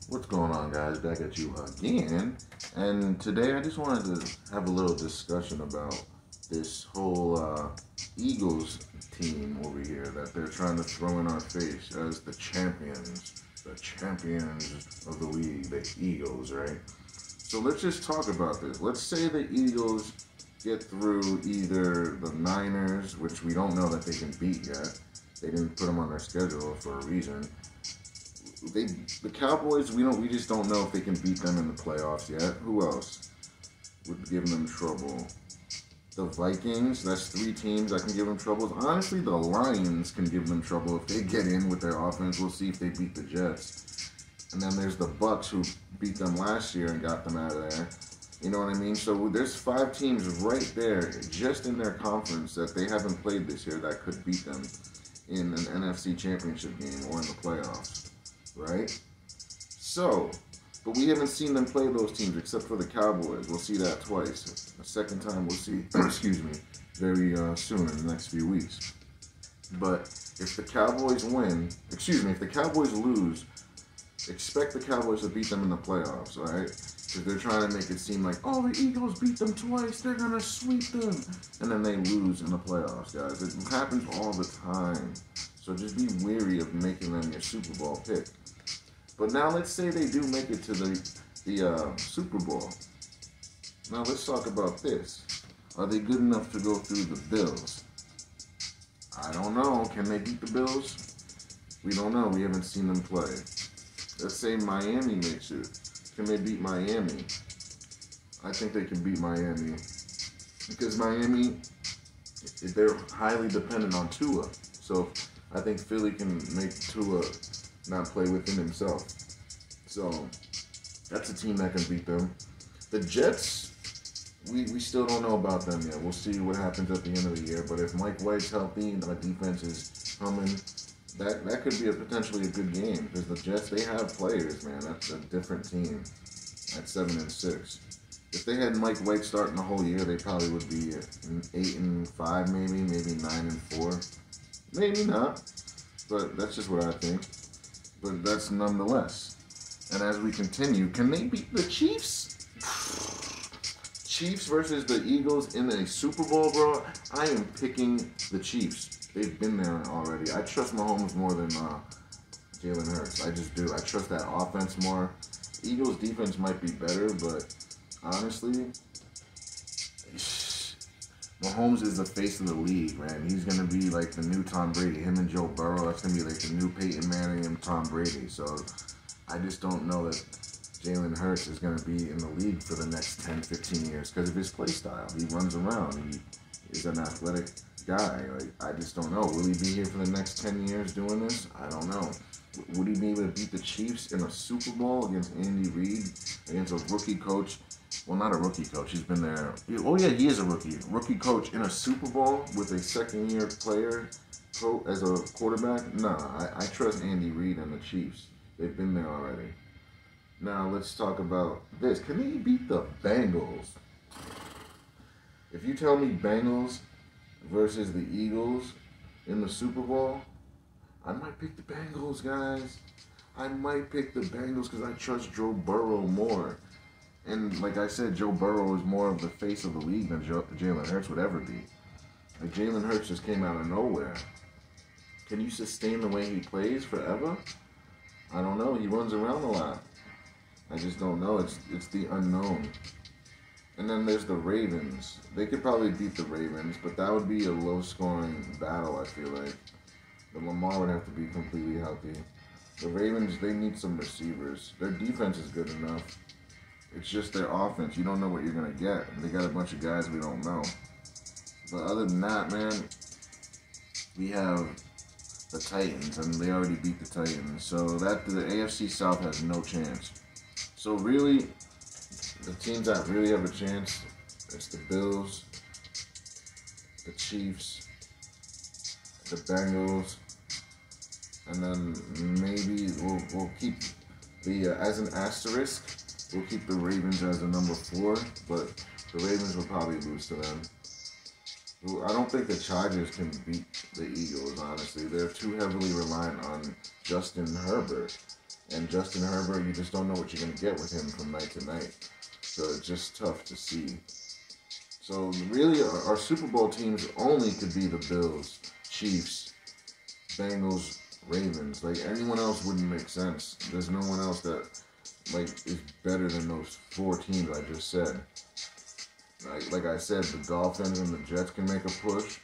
What's going on, guys? Back at you again. And today I just wanted to have a little discussion about this whole Eagles team over here that they're trying to throw in our face as the champions of the league, the Eagles, right? So let's just talk about this. Let's say the Eagles get through either the Niners, which we don't know that they can beat yet. They didn't put them on their schedule for a reason. The Cowboys, we just don't know if they can beat them in the playoffs yet. Who else would give them trouble? The Vikings, that's 3 teams that can give them trouble. Honestly, the Lions can give them trouble if they get in with their offense. We'll see if they beat the Jets. And then there's the Bucks, who beat them last year and got them out of there. You know what I mean? So there's 5 teams right there, just in their conference, that they haven't played this year that could beat them in an NFC championship game or in the playoffs. Right? So, but we haven't seen them play those teams except for the Cowboys. We'll see that twice. The second time we'll see, excuse me, very soon in the next few weeks. But if the Cowboys if the Cowboys lose, expect the Cowboys to beat them in the playoffs, all right? Because they're trying to make it seem like, oh, the Eagles beat them twice, they're going to sweep them. And then they lose in the playoffs, guys. It happens all the time. So just be wary of making them your Super Bowl pick. But now let's say they do make it to the Super Bowl. Now let's talk about this. Are they good enough to go through the Bills? I don't know. Can they beat the Bills? We don't know. We haven't seen them play. Let's say Miami makes it. Can they beat Miami? I think they can beat Miami. Because Miami, they're highly dependent on Tua. So I think Philly can make Tua not play within himself. So that's a team that can beat them. The Jets, we still don't know about them yet. We'll see what happens at the end of the year. But if Mike White's healthy and our defense is humming, that could be potentially a good game. Because the Jets, they have players, man. That's a different team at 7-6. If they had Mike White starting the whole year, they probably would be 8-5, maybe 9-4. Maybe not, but that's just what I think. But that's nonetheless. And as we continue, can they beat the Chiefs? Chiefs versus the Eagles in a Super Bowl, bro. I am picking the Chiefs. They've been there already. I trust Mahomes more than Jalen Hurts. I just do. I trust that offense more. Eagles defense might be better, but honestly, Mahomes is the face of the league, man. He's going to be like the new Tom Brady. Him and Joe Burrow, that's going to be like the new Peyton Manning and Tom Brady. So I just don't know that Jalen Hurts is going to be in the league for the next 10, 15 years because of his play style. He runs around. He is an athletic guy. Like, I just don't know. Will he be here for the next 10 years doing this? I don't know. Would he be able to beat the Chiefs in a Super Bowl against Andy Reid, against a rookie coach? Well, not a rookie coach. He's been there. Oh, yeah, he is a rookie. Rookie coach in a Super Bowl with a second-year player as a quarterback? Nah, I trust Andy Reid and the Chiefs. They've been there already. Now, let's talk about this. Can they beat the Bengals? If you tell me Bengals versus the Eagles in the Super Bowl, I might pick the Bengals, guys. I might pick the Bengals because I trust Joe Burrow more. And like I said, Joe Burrow is more of the face of the league than Jalen Hurts would ever be. Like, Jalen Hurts just came out of nowhere. Can you sustain the way he plays forever? I don't know. He runs around a lot. I just don't know. It's the unknown. And then there's the Ravens. They could probably beat the Ravens, but that would be a low-scoring battle, I feel like. The Lamar would have to be completely healthy. The Ravens, they need some receivers. Their defense is good enough. It's just their offense. You don't know what you're going to get. They got a bunch of guys we don't know. But other than that, man, we have the Titans, and they already beat the Titans. So the AFC South has no chance. So really, the teams that really have a chance, it's the Bills, the Chiefs, the Bengals, and then maybe we'll keep as an asterisk. We'll keep the Ravens as a number 4, but the Ravens will probably lose to them. I don't think the Chargers can beat the Eagles, honestly. They're too heavily reliant on Justin Herbert. And Justin Herbert, you just don't know what you're going to get with him from night to night. So it's just tough to see. So really, our Super Bowl teams only could be the Bills, Chiefs, Bengals, Ravens. Like, anyone else wouldn't make sense. There's no one else that, like, is better than those 4 teams I just said. Like I said, the Dolphins and the Jets can make a push.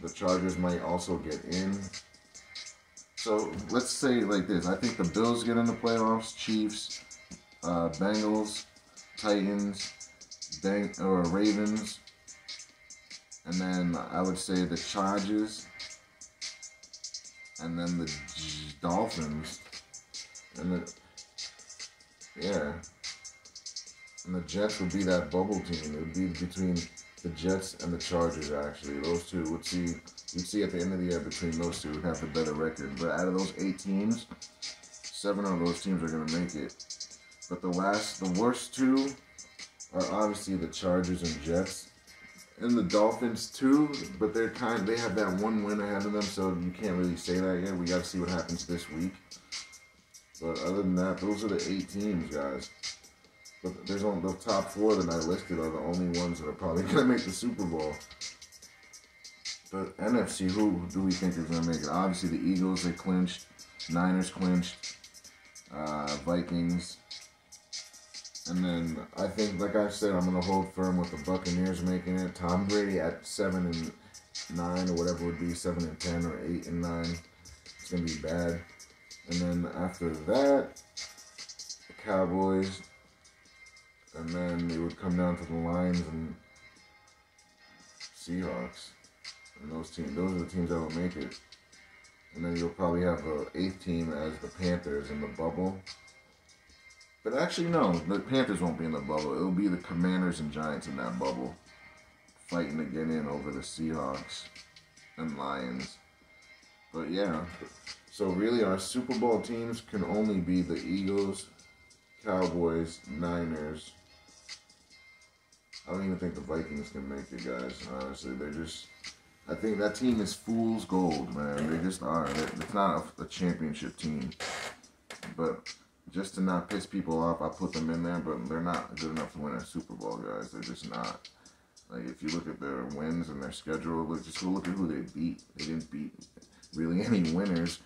The Chargers might also get in. So let's say it like this. I think the Bills get in the playoffs, Chiefs, Bengals, Titans, Ravens, and then I would say the Chargers, and then the Dolphins, and and the Jets would be that bubble team. It would be between the Jets and the Chargers, actually. Those two would see. You'd see at the end of the year between those two would have the better record. But out of those 8 teams, 7 of those teams are going to make it. But the worst 2 are obviously the Chargers and Jets. And the Dolphins too, but they have that 1 win ahead of them, so you can't really say that yet. We got to see what happens this week. But other than that, those are the 8 teams, guys. But there's only the top 4 that I listed are the only ones that are probably going to make the Super Bowl. The NFC, who do we think is going to make it? Obviously, the Eagles, they clinched. Niners clinched. Vikings. And then, I think, like I said, I'm going to hold firm with the Buccaneers making it. Tom Brady at 7-9 or whatever it would be, 7-10 or 8-9. It's going to be bad. And then after that, the Cowboys. And then it would come down to the Lions and Seahawks. And those are the teams that will make it. And then you'll probably have the 8th team as the Panthers in the bubble. But actually, no, the Panthers won't be in the bubble. It'll be the Commanders and Giants in that bubble, fighting to get in over the Seahawks and Lions. But yeah, so really our Super Bowl teams can only be the Eagles, Cowboys, Niners. I don't even think the Vikings can make it, guys. Honestly, I think that team is fool's gold, man. They just are. It's not a championship team. But just to not piss people off, I put them in there, but they're not good enough to win a Super Bowl, guys. They're just not. Like, if you look at their wins and their schedule, just go look at who they beat. They didn't beat really any winners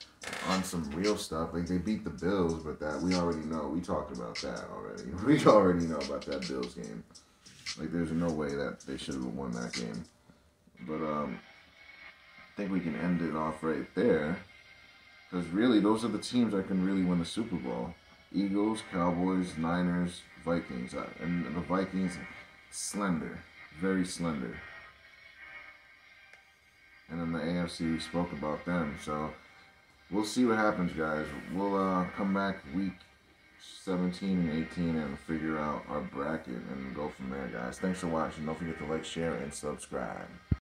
on some real stuff. Like, they beat the Bills, but that we already know. We talked about that already. We already know about that Bills game. Like, there's no way that they should have won that game. But I think we can end it off right there. Because really, those are the teams that can really win the Super Bowl. Eagles, Cowboys, Niners, Vikings. And the Vikings, slender. Very slender. And then the AFC, we spoke about them. So, we'll see what happens, guys. We'll come back week 17 and 18 and figure out our bracket and go from there, guys. Thanks for watching. Don't forget to like, share, and subscribe.